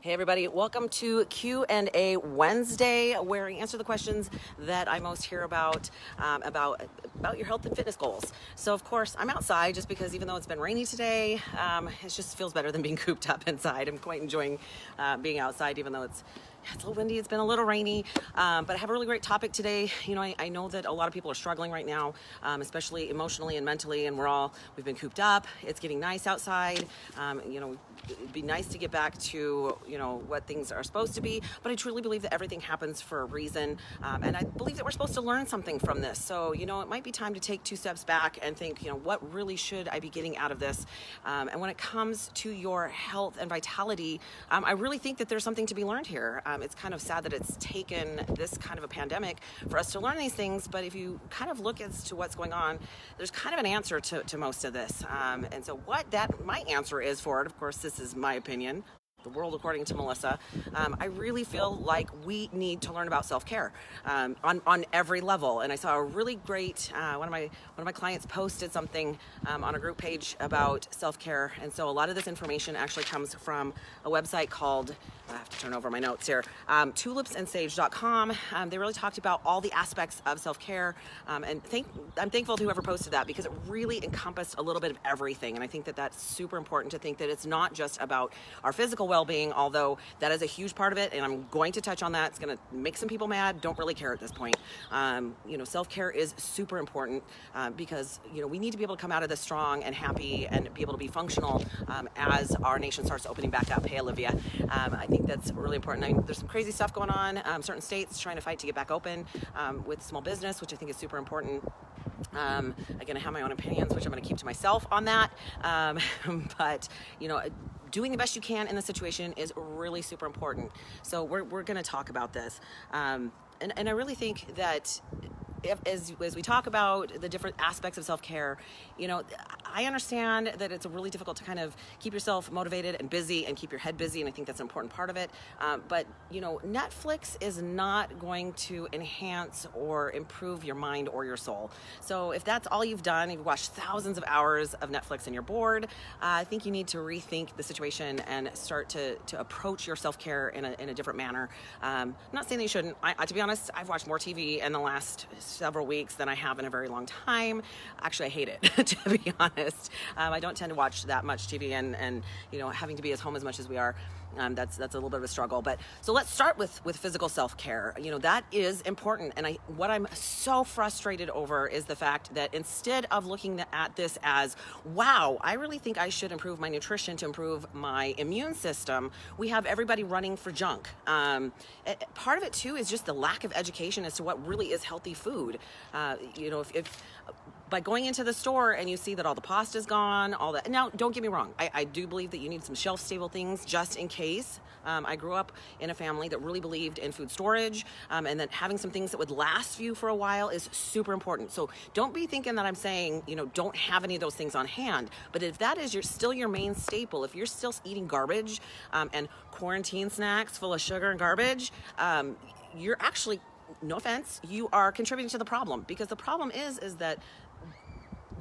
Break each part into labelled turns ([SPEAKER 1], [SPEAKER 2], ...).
[SPEAKER 1] Hey everybody, welcome to Q&A Wednesday, where we answer the questions that I most hear about your health and fitness goals. So of course, I'm outside just because even though it's been rainy today, it just feels better than being cooped up inside. I'm quite enjoying being outside, even though it's a little windy, it's been a little rainy, but I have a really great topic today. I know that a lot of people are struggling right now, especially emotionally and mentally, and we've been cooped up. It's getting nice outside. It'd be nice to get back to, what things are supposed to be, but I truly believe that everything happens for a reason, and I believe that we're supposed to learn something from this. So, it might be time to take 2 steps back and think, what really should I be getting out of this? And when it comes to your health and vitality, I really think that there's something to be learned here. It's kind of sad that it's taken this kind of a pandemic for us to learn these things, but if you kind of look as to what's going on, there's kind of an answer to most of this. And so what my answer is for it, of course, this is my opinion, the world according to Melissa, I really feel like we need to learn about self-care on every level. And I saw a really great one of my clients posted something on a group page about self-care, and so a lot of this information actually comes from a website called, I have to turn over my notes here, tulipsandsage.com. They really talked about all the aspects of self-care, and I'm thankful to whoever posted that, because it really encompassed a little bit of everything. And I think that that's super important to think that it's not just about our physical well-being, although that is a huge part of it, and I'm going to touch on that. It's going to make some people mad. Don't really care at this point. Self-care is super important because we need to be able to come out of this strong and happy and be able to be functional as our nation starts opening back up. Hey, Olivia. I think that's really important. There's some crazy stuff going on. Certain states trying to fight to get back open with small business, which I think is super important. Again, I have my own opinions, which I'm going to keep to myself on that. But doing the best you can in the situation is really super important. So we're going to talk about this. And I really think that as we talk about the different aspects of self-care, I understand that it's really difficult to kind of keep yourself motivated and busy and keep your head busy, and I think that's an important part of it. But Netflix is not going to enhance or improve your mind or your soul. So if that's all you've done, you've watched thousands of hours of Netflix and you're bored, I think you need to rethink the situation and start to approach your self-care in a different manner. I'm not saying that you shouldn't. To be honest, I've watched more TV in the last several weeks than I have in a very long time. Actually, I hate it, to be honest. I don't tend to watch that much TV, and having to be at home as much as we are, that's a little bit of a struggle. But so let's start with physical self-care. That is important, and what I'm so frustrated over is the fact that instead of looking at this as, wow, I really think I should improve my nutrition to improve my immune system, we have everybody running for junk. Part of it too is just the lack of education as to what really is healthy food. If by going into the store and you see that all the pasta's gone, all that. Now, don't get me wrong. I do believe that you need some shelf-stable things just in case. I grew up in a family that really believed in food storage, and that having some things that would last you for a while is super important. So don't be thinking that I'm saying, don't have any of those things on hand. But if that is still your main staple, if you're still eating garbage and quarantine snacks full of sugar and garbage, you're actually, no offense, you are contributing to the problem, because the problem is that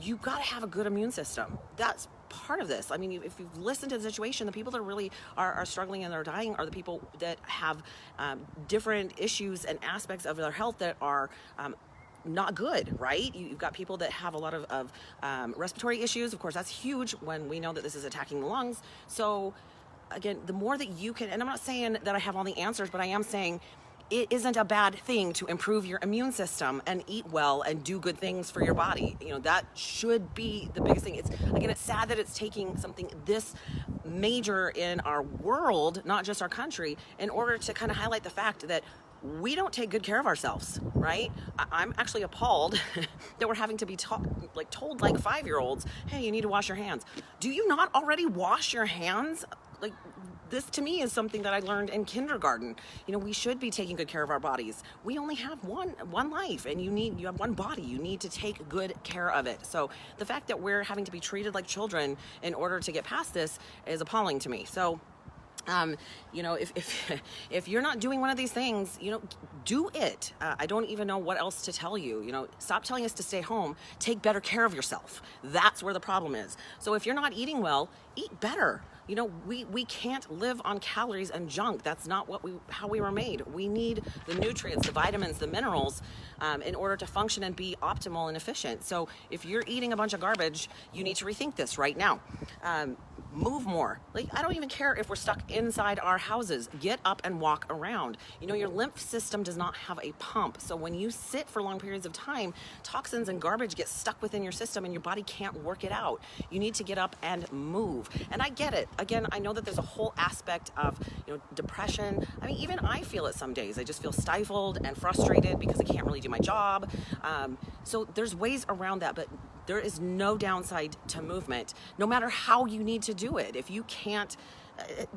[SPEAKER 1] you got to have a good immune system. That's part of this. I mean, if you've listened to the situation, the people that really are struggling and are dying are the people that have different issues and aspects of their health that are not good, right? You've got people that have a lot of respiratory issues. Of course, that's huge when we know that this is attacking the lungs. So again, the more that you can, and I'm not saying that I have all the answers, but I am saying it isn't a bad thing to improve your immune system and eat well and do good things for your body. That should be the biggest thing. It's sad that it's taking something this major in our world, not just our country, in order to kind of highlight the fact that we don't take good care of ourselves, right? I'm actually appalled that we're having to be told like 5-year-olds, hey, you need to wash your hands. Do you not already wash your hands? Like, this to me is something that I learned in kindergarten. We should be taking good care of our bodies. We only have one life, and you have one body. You need to take good care of it. So the fact that we're having to be treated like children in order to get past this is appalling to me. So if you're not doing one of these things, do it. I don't even know what else to tell you. Stop telling us to stay home. Take better care of yourself. That's where the problem is. So if you're not eating well, eat better. You know, we can't live on calories and junk. That's not how we were made. We need the nutrients, the vitamins, the minerals in order to function and be optimal and efficient. So if you're eating a bunch of garbage, you need to rethink this right now. Move more. Like, I don't even care if we're stuck inside our houses. Get up and walk around. You know, your lymph system does not have a pump. So when you sit for long periods of time, toxins and garbage get stuck within your system and your body can't work it out. You need to get up and move. And I get it. Again, I know that there's a whole aspect of, depression. I mean, even I feel it some days. I just feel stifled and frustrated because I can't really do my job. So there's ways around that, but there is no downside to movement, no matter how you need to do it. If you can't,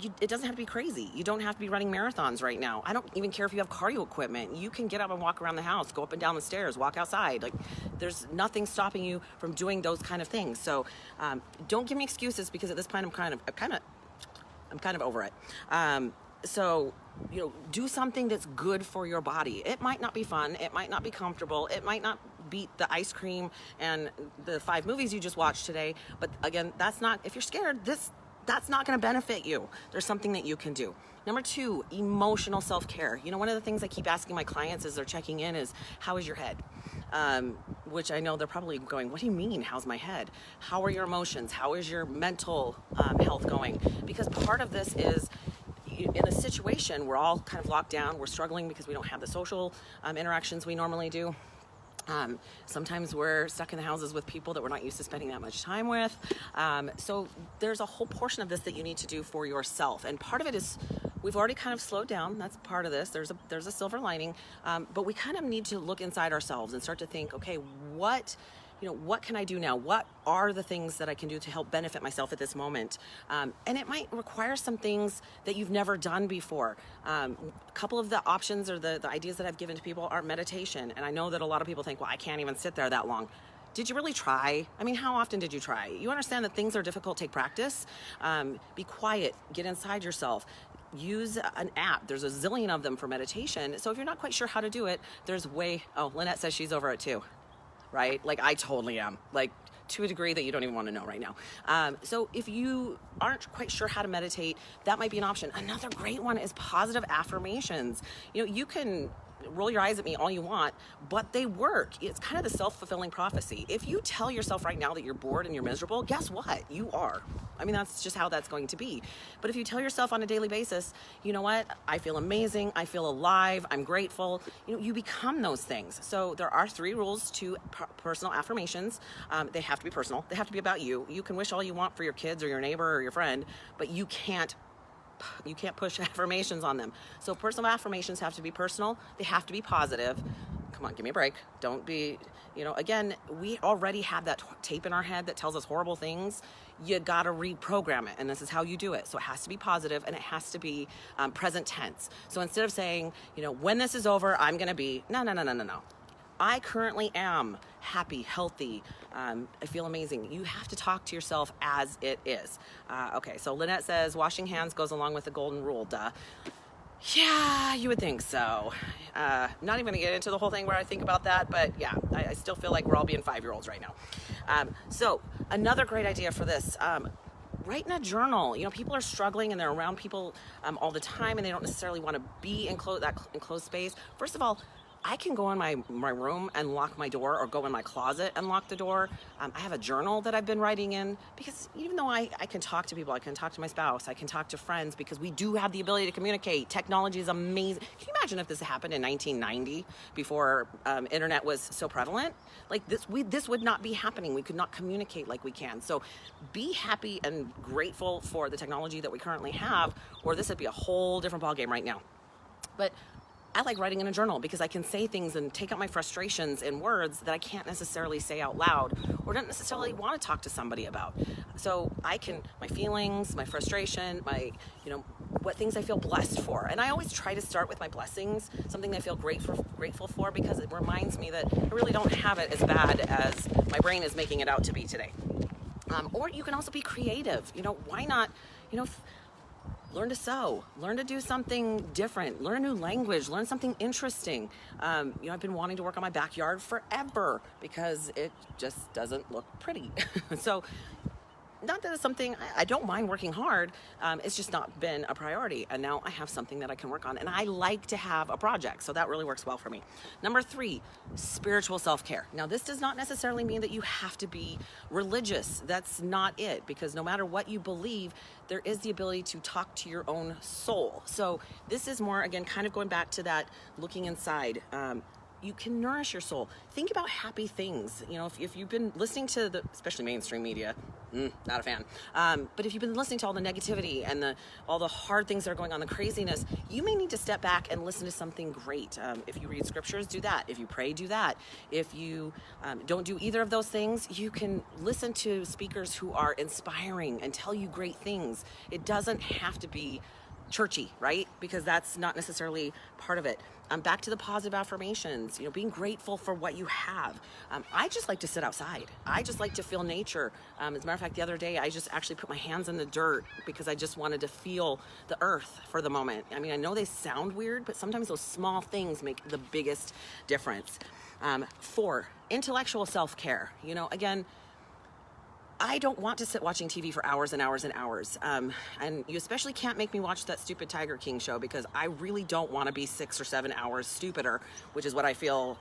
[SPEAKER 1] it doesn't have to be crazy. You don't have to be running marathons right now. I don't even care if you have cardio equipment. You can get up and walk around the house, go up and down the stairs, walk outside. Like, there's nothing stopping you from doing those kind of things. So don't give me excuses, because at this point I'm kind of over it. So, do something that's good for your body. It might not be fun. It might not be comfortable. It might not beat the ice cream and the 5 movies you just watched today. But again, if you're scared, that's not going to benefit you. There's something that you can do. Number 2, emotional self-care. One of the things I keep asking my clients as they're checking in is, how is your head? Which I know they're probably going, what do you mean, how's my head? How are your emotions? How is your mental health going? Because part of this is, in a situation, we're all kind of locked down. We're struggling because we don't have the social interactions we normally do. Sometimes we're stuck in the houses with people that we're not used to spending that much time with. So there's a whole portion of this that you need to do for yourself. And part of it is, we've already kind of slowed down. That's part of this. There's a silver lining. But we kind of need to look inside ourselves and start to think, okay, what can I do now? What are the things that I can do to help benefit myself at this moment? And it might require some things that you've never done before. A couple of the options or the ideas that I've given to people are meditation. And I know that a lot of people think, well, I can't even sit there that long. Did you really try? I mean, how often did you try? You understand that things are difficult, take practice. Be quiet, get inside yourself. Use an app. There's a zillion of them for meditation. So if you're not quite sure how to do it, Lynette says she's over it too. Right? Like, I totally am, like, to a degree that you don't even want to know right now. So if you aren't quite sure how to meditate, that might be an option. Another great one is positive affirmations. You can roll your eyes at me all you want, but they work. It's kind of the self-fulfilling prophecy. If you tell yourself right now that you're bored and you're miserable, guess what? You are. I mean, that's just how that's going to be. But if you tell yourself on a daily basis, you know what? I feel amazing. I feel alive. I'm grateful. You become those things. So there are 3 rules to personal affirmations. They have to be personal. They have to be about you. You can wish all you want for your kids or your neighbor or your friend, but you can't push affirmations on them. So personal affirmations have to be personal. They have to be positive. Come on, give me a break. Don't be, again, we already have that tape in our head that tells us horrible things. You got to reprogram it. And this is how you do it. So it has to be positive, and it has to be present tense. So instead of saying, when this is over, I'm going to be, no. I currently am happy, healthy. I feel amazing. You have to talk to yourself as it is. Okay, so Lynette says washing hands goes along with the golden rule. Duh. Yeah, you would think so. Not even going to get into the whole thing where I think about that, but yeah, I still feel like we're all being 5-year-olds right now. So another great idea for this, write in a journal. People are struggling and they're around people all the time, and they don't necessarily want to be in that enclosed space. First of all, I can go in my room and lock my door, or go in my closet and lock the door. I have a journal that I've been writing in, because even though I can talk to people, I can talk to my spouse, I can talk to friends, because we do have the ability to communicate. Technology is amazing. Can you imagine if this happened in 1990 before internet was so prevalent? Like, this would not be happening. We could not communicate like we can. So be happy and grateful for the technology that we currently have, or this would be a whole different ballgame right now. But I like writing in a journal, because I can say things and take out my frustrations in words that I can't necessarily say out loud, or don't necessarily want to talk to somebody about. So my feelings, my frustration, what things I feel blessed for. And I always try to start with my blessings, something I feel grateful for, because it reminds me that I really don't have it as bad as my brain is making it out to be today. Or you can also be creative. Why not, learn to sew, learn to do something different, learn a new language, learn something interesting. I've been wanting to work on my backyard forever, because it just doesn't look pretty. So not that it's something, I don't mind working hard. It's just not been a priority. And now I have something that I can work on. And I like to have a project. So that really works well for me. Number 3, spiritual self-care. Now, this does not necessarily mean that you have to be religious. That's not it. Because no matter what you believe, there is the ability to talk to your own soul. So this is more, again, kind of going back to that looking inside. You can nourish your soul. Think about happy things. You know, if you've been listening to especially mainstream media, not a fan. But if you've been listening to all the negativity and all the hard things that are going on, the craziness, you may need to step back and listen to something great. If you read scriptures, do that. If you pray, do that. If you don't do either of those things, you can listen to speakers who are inspiring and tell you great things. It doesn't have to be churchy, right? Because that's not necessarily part of it. Back to the positive affirmations, you know, being grateful for what you have. I just like to sit outside. I just like to feel nature. As a matter of fact, the other day, I just actually put my hands in the dirt because I just wanted to feel the earth for the moment. I mean, I know they sound weird, but sometimes those small things make the biggest difference. 4, intellectual self-care. You know, again, I don't want to sit watching TV for hours and hours and hours. And you especially can't make me watch that stupid Tiger King show because I really don't want to be 6 or 7 hours stupider, which is what I feel.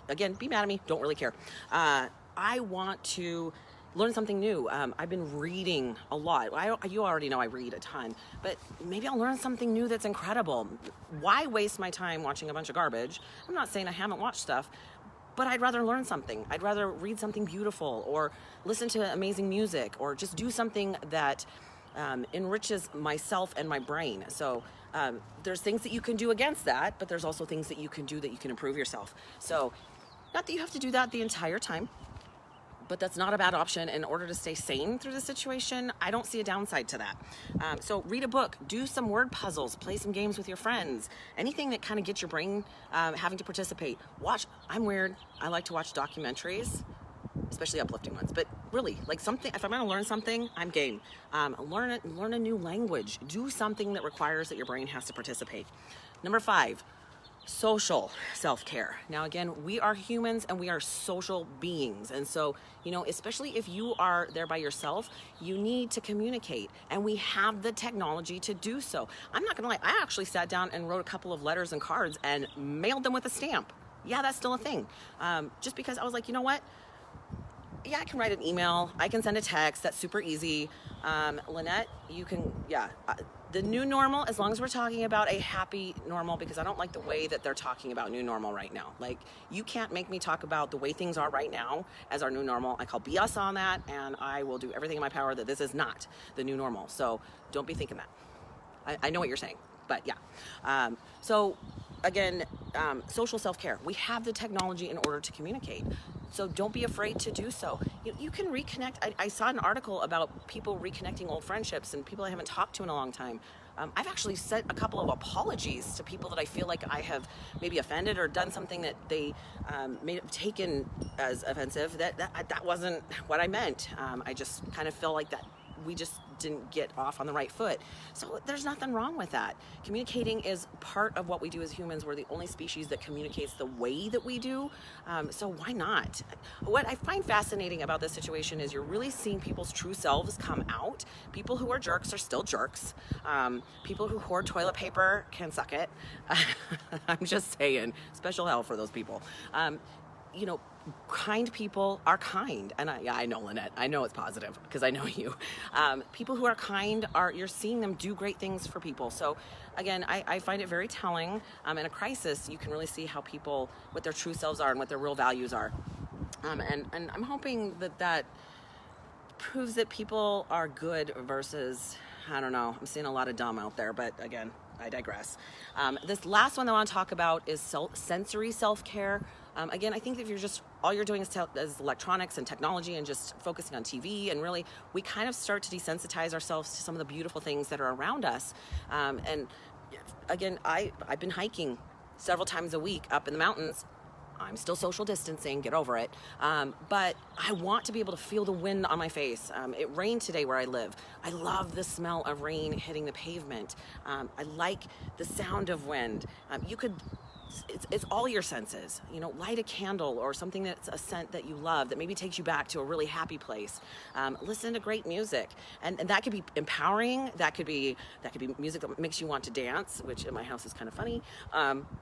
[SPEAKER 1] Again, be mad at me, don't really care. I want to learn something new. I've been reading a lot. You already know I read a ton, but maybe I'll learn something new that's incredible. Why waste my time watching a bunch of garbage? I'm not saying I haven't watched stuff, but I'd rather learn something. I'd rather read something beautiful or listen to amazing music or just do something that enriches myself and my brain. So there's things that you can do against that, but there's also things that you can do that you can improve yourself. So not that you have to do that the entire time, but that's not a bad option in order to stay sane through the situation. I don't see a downside to that. So read a book, do some word puzzles, play some games with your friends, anything that kind of gets your brain having to participate. I'm weird, I like to watch documentaries, especially uplifting ones, but really, like something, if I'm gonna learn something, I'm game. Learn a new language, do something that requires that your brain has to participate. Number 5, social self-care. Now, again, we are humans and we are social beings. And so, you know, especially if you are there by yourself, you need to communicate. And we have the technology to do so. I'm not gonna lie, I actually sat down and wrote a couple of letters and cards and mailed them with a stamp. Yeah, that's still a thing. Just because I was like, you know what? Yeah, I can write an email. I can send a text. That's super easy. Lynette, you can, the new normal, as long as we're talking about a happy normal, because I don't like the way that they're talking about new normal right now. Like, you can't make me talk about the way things are right now as our new normal. I call BS on that, and I will do everything in my power that this is not the new normal. So don't be thinking that. I know what you're saying, but yeah. So again, social self-care. We have the technology in order to communicate. So don't be afraid to do so. You can reconnect. I saw an article about people reconnecting old friendships and people I haven't talked to in a long time. I've actually sent a couple of apologies to people that I feel like I have maybe offended or done something that they may have taken as offensive. That wasn't what I meant. I just kind of feel like that we just didn't get off on the right foot. So there's nothing wrong with that. Communicating is part of what we do as humans. We're the only species that communicates the way that we do. So why not? What I find fascinating about this situation is you're really seeing people's true selves come out. People who are jerks are still jerks. People who hoard toilet paper can suck it. I'm just saying, special hell for those people. You know, kind people are kind. And I know, Lynette, I know it's positive because I know you. People who are kind, you're seeing them do great things for people. So again, I find it very telling. In a crisis, you can really see how people, what their true selves are and what their real values are. And I'm hoping that proves that people are good versus, I don't know, I'm seeing a lot of dumb out there, but again, I digress. This last one that I want to talk about is sensory self-care. Again, I think that if you're just, all you're doing is electronics and technology and just focusing on TV, and really, we kind of start to desensitize ourselves to some of the beautiful things that are around us. And again, I've been hiking several times a week up in the mountains. I'm still social distancing, get over it. But I want to be able to feel the wind on my face. It rained today where I live. I love the smell of rain hitting the pavement. I like the sound of wind. You could it's all your senses. You know, light a candle or something that's a scent that you love that maybe takes you back to a really happy place. Listen to great music, and that could be empowering. That could be music that makes you want to dance, which in my house is kind of funny.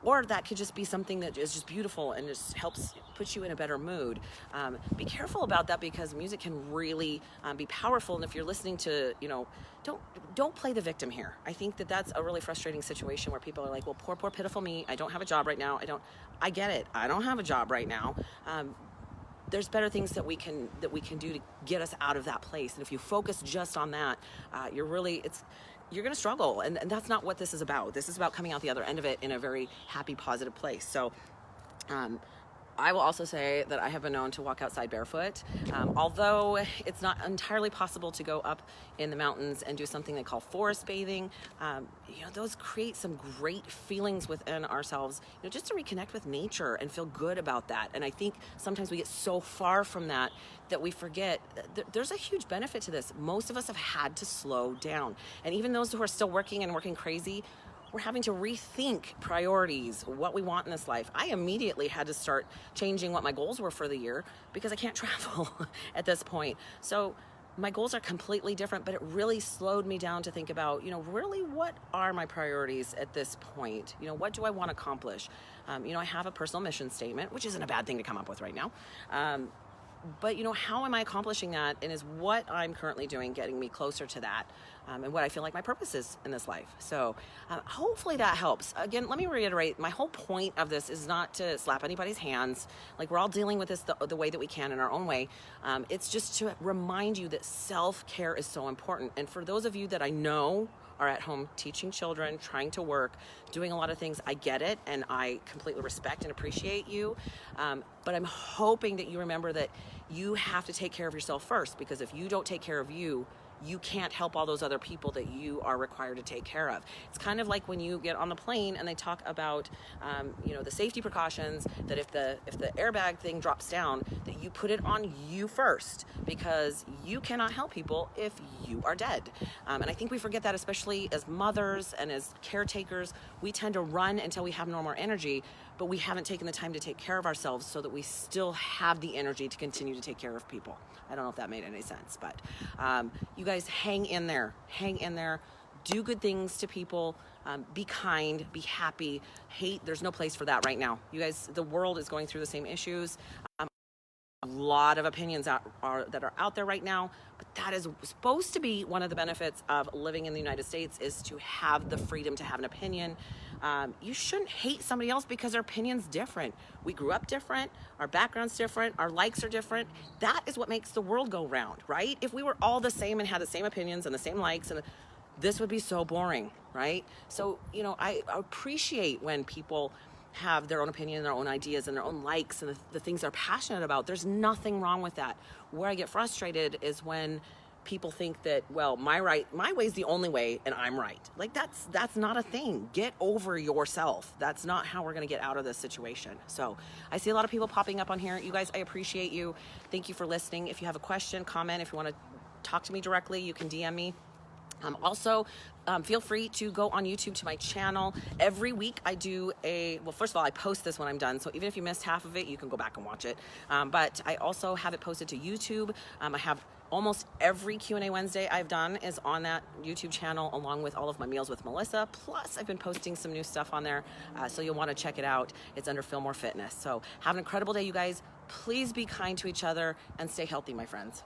[SPEAKER 1] Or that could just be something that is just beautiful and just helps put you in a better mood. Be careful about that, because music can really be powerful. And if you're listening to, you know, don't play the victim here. I think that that's a really frustrating situation where people are like, well, poor pitiful me. I don't have a job right now. I get it. I don't have a job right now. There's better things that we can do to get us out of that place. And if you focus just on that, you're going to struggle. And that's not what this is about. This is about coming out the other end of it in a very happy, positive place. So, I will also say that I have been known to walk outside barefoot, although it's not entirely possible to go up in the mountains and do something they call forest bathing. You know, those create some great feelings within ourselves, you know, just to reconnect with nature and feel good about that. And I think sometimes we get so far from that we forget there's a huge benefit to this. Most of us have had to slow down. And even those who are still working and working crazy, we're having to rethink priorities, what we want in this life. I immediately had to start changing what my goals were for the year because I can't travel at this point. So my goals are completely different, but it really slowed me down to think about, you know, really what are my priorities at this point? You know, what do I want to accomplish? You know, I have a personal mission statement, which isn't a bad thing to come up with right now. But, you know, how am I accomplishing that? And is what I'm currently doing getting me closer to that? And what I feel like my purpose is in this life. So hopefully that helps. Again, let me reiterate, my whole point of this is not to slap anybody's hands. Like, we're all dealing with this the way that we can in our own way. It's just to remind you that self-care is so important. And for those of you that I know are at home teaching children, trying to work, doing a lot of things, I get it, and I completely respect and appreciate you. But I'm hoping that you remember that you have to take care of yourself first, because if you don't take care of you, you can't help all those other people that you are required to take care of. It's kind of like when you get on the plane and they talk about, you know, the safety precautions, that if the airbag thing drops down, that you put it on you first, because you cannot help people if you are dead. And I think we forget that, especially as mothers and as caretakers. We tend to run until we have no more energy, but we haven't taken the time to take care of ourselves so that we still have the energy to continue to take care of people. I don't know if that made any sense, but you guys hang in there, do good things to people, be kind, be happy. Hate, there's no place for that right now. You guys, the world is going through the same issues. A lot of opinions that are out there right now, but that is supposed to be one of the benefits of living in the United States, is to have the freedom to have an opinion. You shouldn't hate somebody else because their opinion's different. We grew up different, our background's different, our likes are different. That is what makes the world go round, right? If we were all the same and had the same opinions and the same likes, and this would be so boring, right? So, you know, I appreciate when people have their own opinion, their own ideas, and their own likes, and the things they're passionate about. There's nothing wrong with that. Where I get frustrated is when people think that, well, my way is the only way and I'm right. Like, that's not a thing. Get over yourself. That's not how we're going to get out of this situation. So I see a lot of people popping up on here. You guys, I appreciate you. Thank you for listening. If you have a question, comment, if you want to talk to me directly, you can DM me. Also, feel free to go on YouTube to my channel. Every week I do well, first of all, I post this when I'm done. So even if you missed half of it, you can go back and watch it. But I also have it posted to YouTube. I have almost every Q&A Wednesday I've done is on that YouTube channel, along with all of my meals with Melissa. Plus, I've been posting some new stuff on there. So you'll want to check it out. It's under Fillmore Fitness. So have an incredible day, you guys. Please be kind to each other and stay healthy, my friends.